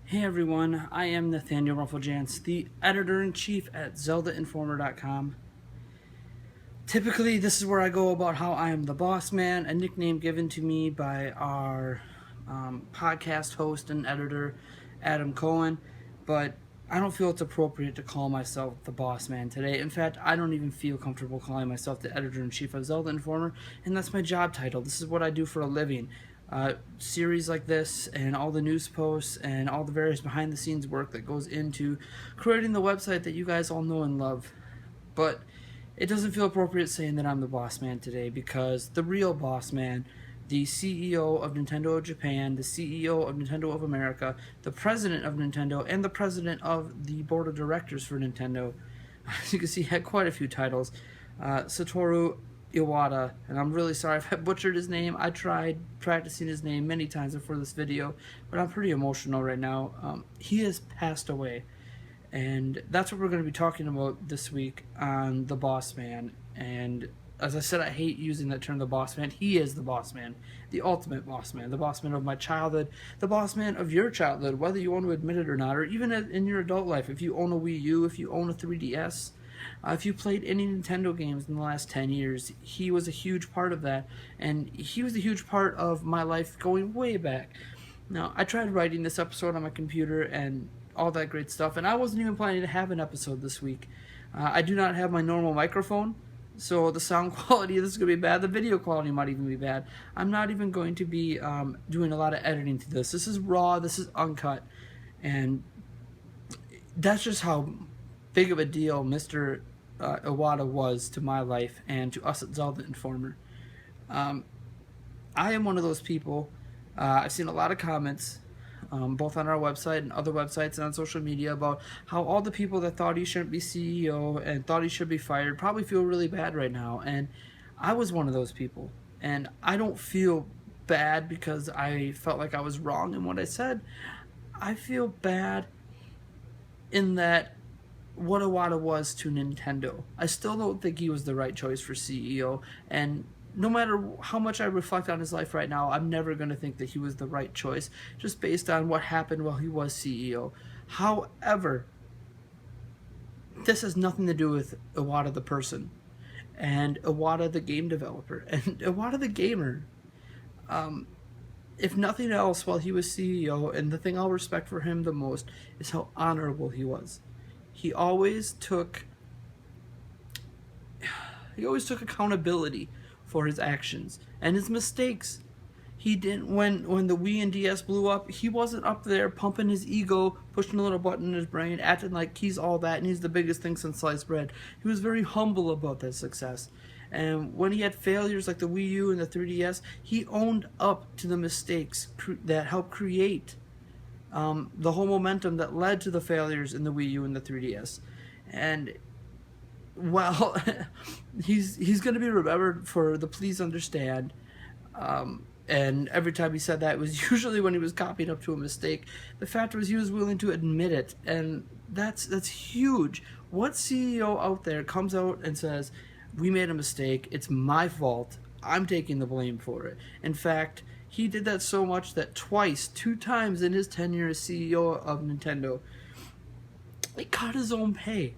Hey everyone, I am Nathaniel Rufflejans, the editor-in-chief at ZeldaInformer.com. Typically, this is where I go about how I am the boss man, a nickname given to me by our podcast host and editor, Adam Cohen, but I don't feel it's appropriate to call myself the boss man today. In fact, I don't even feel comfortable calling myself the editor-in-chief of Zelda Informer, and that's my job title. This is what I do for a living. Series like this and all the news posts and all the various behind-the-scenes work that goes into creating the website that you guys all know and love. But it doesn't feel appropriate saying that I'm the boss man today, because the real boss man, the CEO of Nintendo of Japan, the CEO of Nintendo of America, the president of Nintendo, and the president of the board of directors for Nintendo, as you can see, had quite a few titles, Satoru Iwata, and I'm really sorry if I butchered his name. I tried practicing his name many times before this video, but I'm pretty emotional right now. He has passed away, and that's what we're going to be talking about this week on The Boss Man. And as I said, I hate using that term, the boss man. He is the boss man, the ultimate boss man, the boss man of my childhood, the boss man of your childhood, whether you want to admit it or not, or even in your adult life. If you own a Wii U, if you own a 3DS, if you played any Nintendo games in the last 10 years, he was a huge part of that, and he was a huge part of my life going way back. Now, I tried writing this episode on my computer and all that great stuff, and I wasn't even planning to have an episode this week. I do not have my normal microphone, so the sound quality of this is going to be bad. The video quality might even be bad. I'm not even going to be doing a lot of editing to this. This is raw, this is uncut, and that's just how big of a deal Mr. Iwata was to my life and to us at Zelda Informer. I am one of those people. I've seen a lot of comments, both on our website and other websites and on social media, about how all the people that thought he shouldn't be CEO and thought he should be fired probably feel really bad right now. And I was one of those people. And I don't feel bad because I felt like I was wrong in what I said. I feel bad in that what Iwata was to Nintendo. I still don't think he was the right choice for CEO, and no matter how much I reflect on his life right now, I'm never going to think that he was the right choice, just based on what happened while he was CEO. However, this has nothing to do with Iwata the person, and Iwata the game developer, and Iwata the gamer. If nothing else, while he was CEO, and the thing I'll respect for him the most is how honorable he was. He always took accountability for his actions and his mistakes. He didn't, when the Wii and DS blew up, he wasn't up there pumping his ego, pushing a little button in his brain, acting like he's all that and he's the biggest thing since sliced bread. He was very humble about that success. And when he had failures like the Wii U and the 3DS, he owned up to the mistakes that helped create the whole momentum that led to the failures in the Wii U and the 3DS. And, well, he's going to be remembered for the please understand. And every time he said that, it was usually when he was copying up to a mistake. The fact was, he was willing to admit it, and that's huge. What CEO out there comes out and says, we made a mistake, it's my fault, I'm taking the blame for it? In fact, he did that so much that two times in his tenure as CEO of Nintendo, he cut his own pay.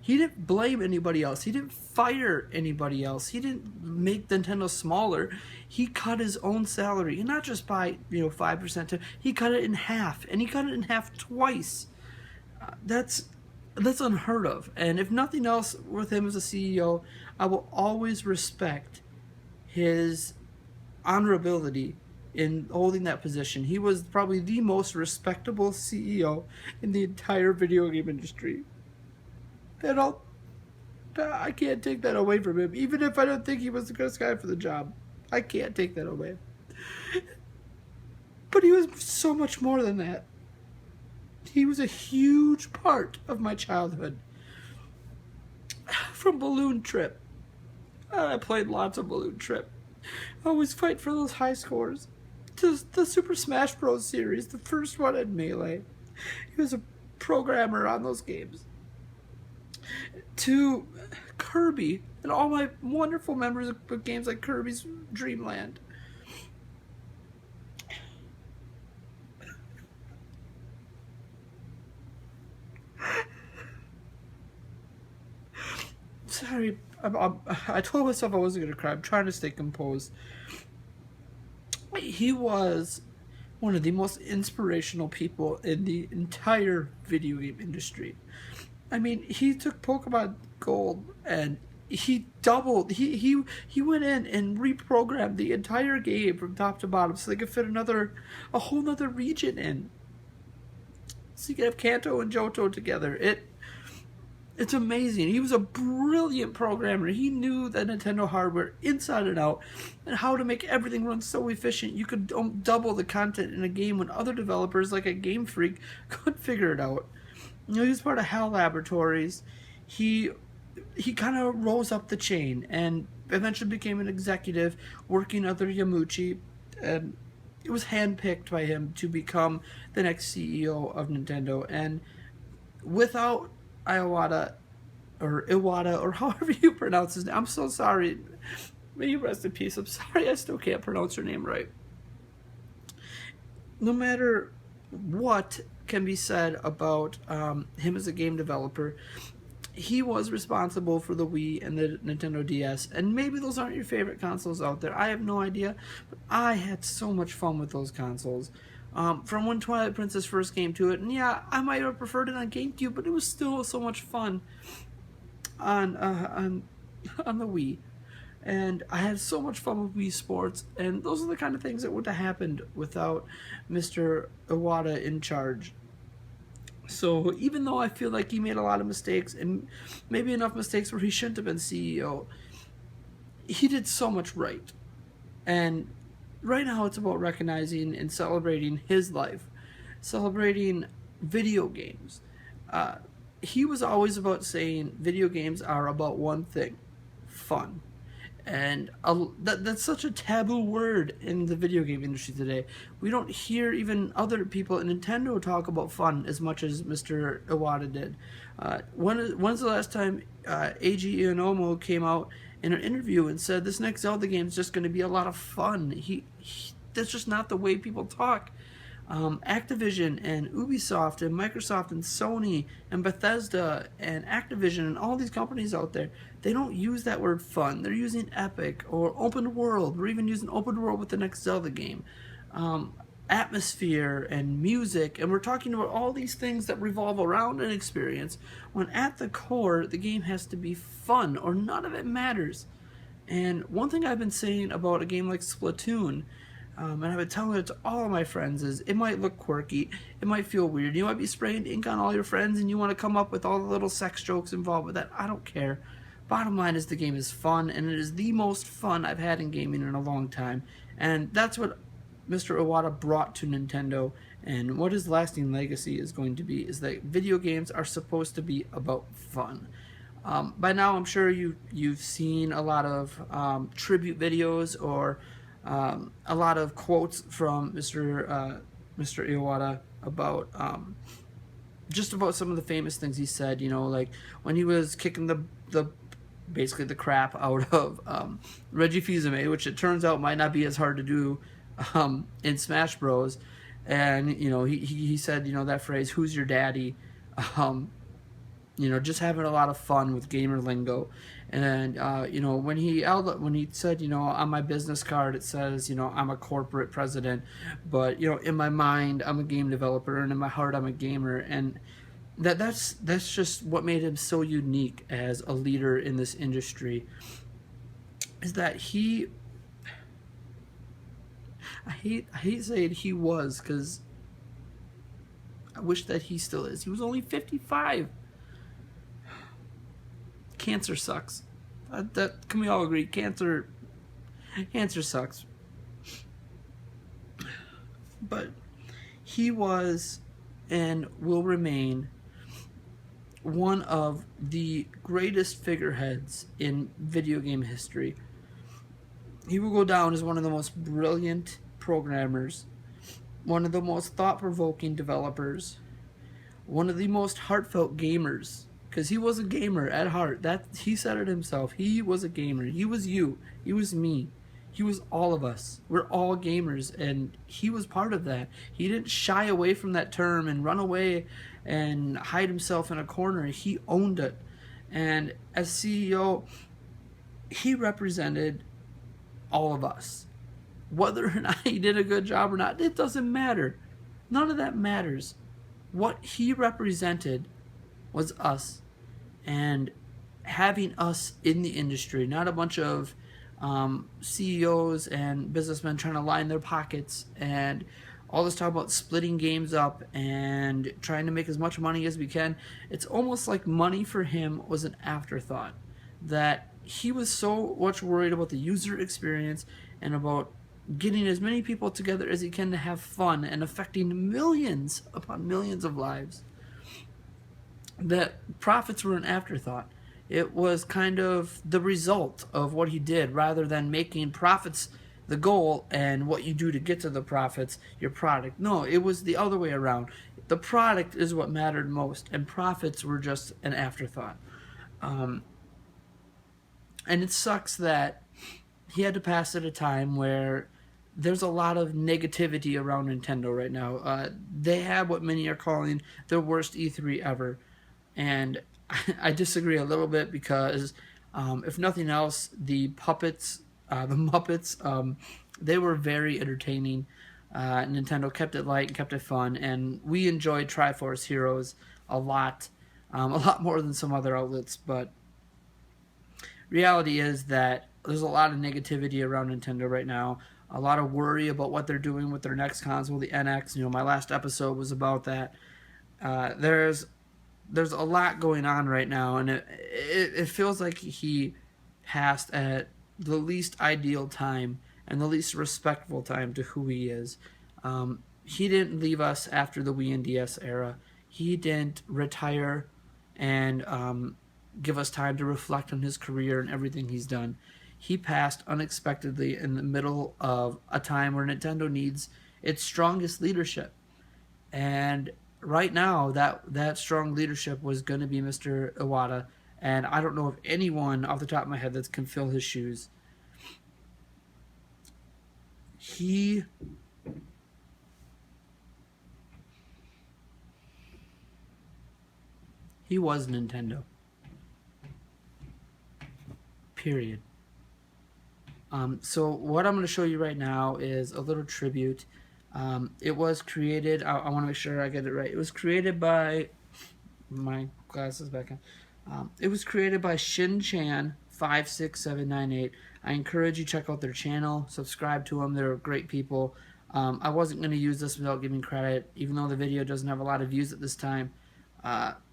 He didn't blame anybody else. He didn't fire anybody else. He didn't make Nintendo smaller. He cut his own salary, and not just by 5%. He cut it in half, and he cut it in half twice. That's unheard of. And if nothing else, with him as a CEO, I will always respect his honorability in holding that position. He was probably the most respectable CEO in the entire video game industry. And I can't take that away from him, even if I don't think he was the best guy for the job. I can't take that away. But he was so much more than that. He was a huge part of my childhood. From Balloon Trip. I played lots of Balloon Trip. I always fight for those high scores. To the Super Smash Bros. Series, the first one at Melee. He was a programmer on those games. To Kirby and all my wonderful memories of games like Kirby's Dream Land. sorry. I told myself I wasn't going to cry. I'm trying to stay composed. He was one of the most inspirational people in the entire video game industry. I mean, he took Pokemon Gold and he doubled. He went in and reprogrammed the entire game from top to bottom so they could fit a whole nother region in. So you could have Kanto and Johto together. It's amazing. He was a brilliant programmer. He knew the Nintendo hardware inside and out and how to make everything run so efficient. You could double the content in a game when other developers like a Game Freak couldn't figure it out. You know, he was part of HAL Laboratories. He kind of rose up the chain and eventually became an executive working under Yamauchi, and it was handpicked by him to become the next CEO of Nintendo. And without Iwata or however you pronounce his name, I'm so sorry. May you rest in peace. I'm sorry I still can't pronounce her name right. No matter what can be said about him as a game developer, he was responsible for the Wii and the Nintendo DS, and maybe those aren't your favorite consoles out there. I have no idea, but I had so much fun with those consoles. From when Twilight Princess first came to it, and yeah, I might have preferred it on GameCube, but it was still so much fun on the Wii. And I had so much fun with Wii Sports, and those are the kind of things that wouldn't have happened without Mr. Iwata in charge. So even though I feel like he made a lot of mistakes, and maybe enough mistakes where he shouldn't have been CEO, he did so much right. And right now it's about recognizing and celebrating his life, celebrating video games. He was always about saying video games are about one thing: fun. And that's such a taboo word in the video game industry today. We don't hear even other people at Nintendo talk about fun as much as Mr. Iwata did. When's the last time Eiji Inomo came out in an interview and said this next Zelda game is just going to be a lot of fun? That's just not the way people talk. Activision and Ubisoft and Microsoft and Sony and Bethesda and Activision and all these companies out there, they don't use that word fun. They're using epic or open world. We're even using open world with the next Zelda game. Atmosphere and music, and we're talking about all these things that revolve around an experience, when at the core the game has to be fun or none of it matters. And one thing I've been saying about a game like Splatoon, and I've been telling it to all of my friends, is it might look quirky, it might feel weird, you might be spraying ink on all your friends and you want to come up with all the little sex jokes involved with that. I don't care. Bottom line is the game is fun, and it is the most fun I've had in gaming in a long time, and that's what Mr. Iwata brought to Nintendo, and what his lasting legacy is going to be is that video games are supposed to be about fun. By now I'm sure you've seen a lot of tribute videos or a lot of quotes from Mr. Iwata about just about some of the famous things he said. You know, like when he was kicking the basically the crap out of Reggie Fils-Aimé, which it turns out might not be as hard to do in Smash Bros. And you know, he said, you know, that phrase, "Who's your daddy?" You know, just having a lot of fun with gamer lingo. And you know, when he said, you know, on my business card it says, you know, I'm a corporate president, but you know, in my mind I'm a game developer, and in my heart I'm a gamer. And that's just what made him so unique as a leader in this industry, is that I hate saying he was, because I wish that he still is. He was only 55. Cancer sucks. That can we all agree? Cancer sucks. But he was and will remain one of the greatest figureheads in video game history. He will go down as one of the most brilliant programmers, one of the most thought-provoking developers, one of the most heartfelt gamers, because he was a gamer at heart. That he said it himself. He was a gamer. He was you. He was me. He was all of us. We're all gamers, and he was part of that. He didn't shy away from that term and run away and hide himself in a corner. He owned it. And as CEO, he represented all of us. Whether or not he did a good job or not, it doesn't matter. None of that matters. What he represented was us, and having us in the industry, not a bunch of CEOs and businessmen trying to line their pockets and all this talk about splitting games up and trying to make as much money as we can. It's almost like money for him was an afterthought, that he was so much worried about the user experience and about getting as many people together as he can to have fun and affecting millions upon millions of lives, that profits were an afterthought. It was kind of the result of what he did, rather than making profits the goal and what you do to get to the profits, your product. No, it was the other way around. The product is what mattered most, and profits were just an afterthought. And it sucks that he had to pass at a time where there's a lot of negativity around Nintendo right now. They have what many are calling their worst E3 ever. And I disagree a little bit because, if nothing else, the Muppets, they were very entertaining. Nintendo kept it light and kept it fun, and we enjoyed Triforce Heroes a lot more than some other outlets. But reality is that there's a lot of negativity around Nintendo right now. A lot of worry about what they're doing with their next console, the NX. My last episode was about that. There's a lot going on right now, and it feels like he passed at the least ideal time and the least respectful time to who he is. He didn't leave us after the Wii and DS era. He didn't retire and give us time to reflect on his career and everything he's done. He passed unexpectedly in the middle of a time where Nintendo needs its strongest leadership. And right now, that strong leadership was going to be Mr. Iwata, and I don't know of anyone off the top of my head that can fill his shoes. He was Nintendo. Period. So what I'm going to show you right now is a little tribute. It was created, I want to make sure I get it right. It was created by, my glasses back on. It was created by Shin-chan 56798. I encourage you to check out their channel, subscribe to them. They're great people. I wasn't going to use this without giving credit, even though the video doesn't have a lot of views at this time,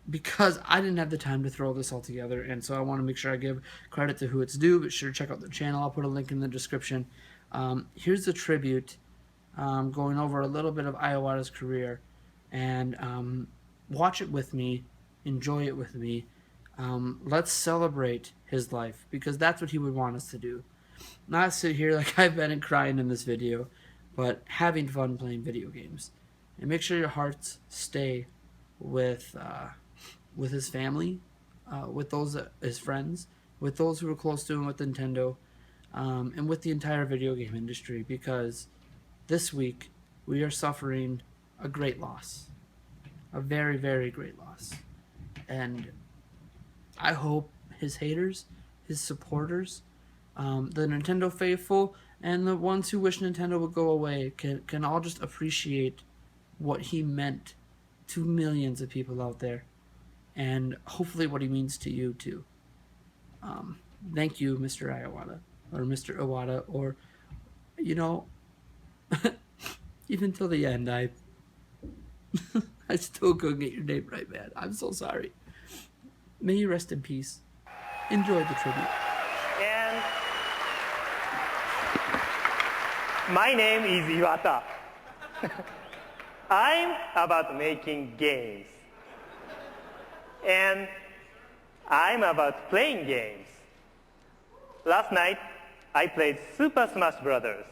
because I didn't have the time to throw this all together, and so I want to make sure I give credit to who it's due. But sure, check out their channel. I'll put a link in the description. Here's the tribute, going over a little bit of Iwata's career, and watch it with me, enjoy it with me. Let's celebrate his life, because that's what he would want us to do. Not sit here like I've been and crying in this video, but having fun playing video games. And make sure your hearts stay with his family, with those his friends, with those who are close to him with Nintendo, and with the entire video game industry, because this week we are suffering a great loss, a very, very great loss. And I hope his haters, his supporters, the Nintendo faithful, and the ones who wish Nintendo would go away can all just appreciate what he meant to millions of people out there, and hopefully what he means to you too. Thank you, Mr. Iwata, or Mr. Iwata, or, even till the end, I still couldn't get your name right, man. I'm so sorry. May you rest in peace. Enjoy the tribute. And my name is Iwata. I'm about making games. And I'm about playing games. Last night, I played Super Smash Brothers.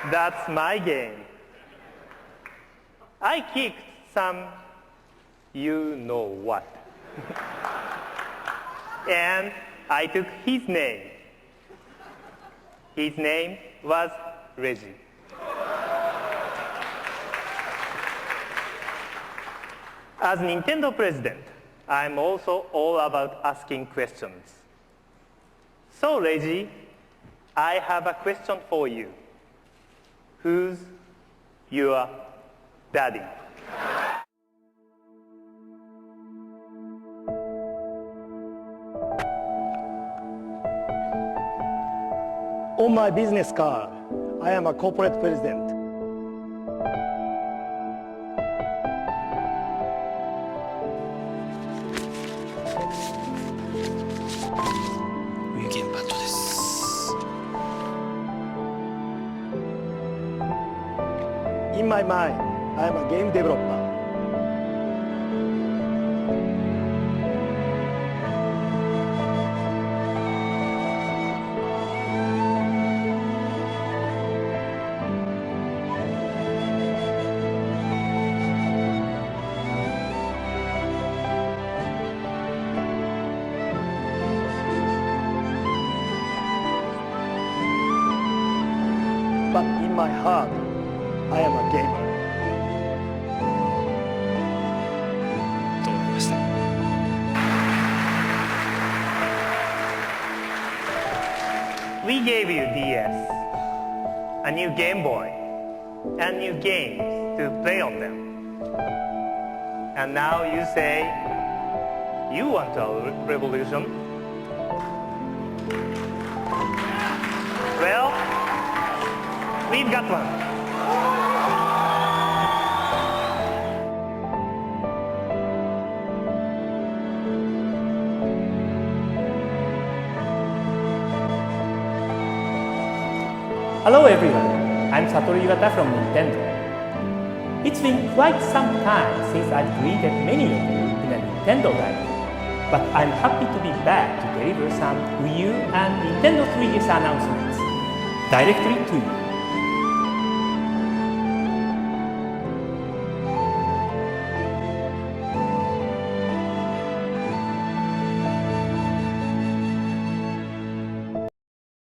That's my game. I kicked some you-know-what. And I took his name. His name was Reggie. As Nintendo president, I'm also all about asking questions. So, Reggie, I have a question for you. Who's your daddy? On my business card, I am a corporate president. In my mind, I am a game developer. But in my heart, I am a gamer. と思いました。 We gave you DS, a new Game Boy, and new games to play on them. And now you say you want a revolution? Well, we've got one. Hello everyone, I'm Satoru Iwata from Nintendo. It's been quite some time since I've greeted many of you in a Nintendo Direct, but I'm happy to be back to deliver some Wii U and Nintendo 3DS announcements directly to you.